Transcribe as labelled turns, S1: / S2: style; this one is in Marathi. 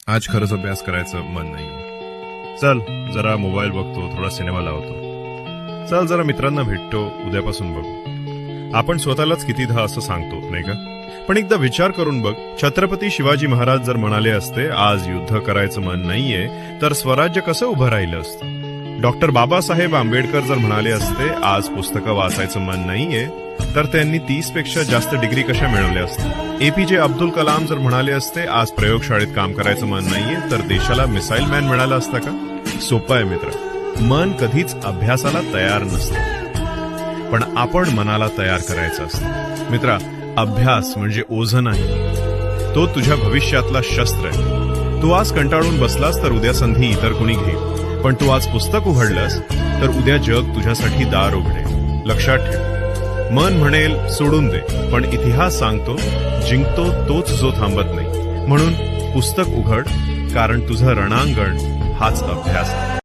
S1: आज खरंच अभ्यास करायचं मन नाहीये. चल जरा मोबाईल बघतो, थोडा सिनेमा लावतो. चल जरा मित्रांना भेटतो, उद्यापासून बघू. आपण स्वतःलाच कितीदा असं सांगतो नाही का? पण एकदा विचार करून बघ, छत्रपती शिवाजी महाराज जर म्हणाले असते आज युद्ध करायचं मन नाहीये, तर स्वराज्य कसं उभं राहिलं असतं? डॉक्टर बाबासाहेब आंबेडकर जर म्हणाले असते आज पुस्तकं वाचायचं मन नाहीये, तर त्यांनी 30 पेक्षा जास्त डिग्री कशा मिळवल्या असत्या? एपीजे अब्दुल कलाम जर म्हणाले असते आज प्रयोगशाळेत काम करायचं मन नाहीये, तर देशाला मिसाईल मॅन मिळाला असता का? सोपं आहे मित्र, मन कधीच अभ्यासाला तयार नसतं, पण आपण मनाला तयार करायचं असतं. मित्रा, अभ्यास म्हणजे ओझं नाही, तो तुझ्या भविष्यातला शस्त्र आहे. तू आज कंटाळून बसलास तर उद्या संधी इतर कुणी घेईल, पण तू आज पुस्तक उघडलंस तर उद्या जग तुझ्यासाठी दार उघडेल. लक्षात ठेव, मन म्हणेल सोडून दे, पण इतिहास सांगतो जिंकतो तोच जो थांबत नाही. म्हणून पुस्तक उघड, कारण तुझं रणांगण हाच अभ्यास आहे.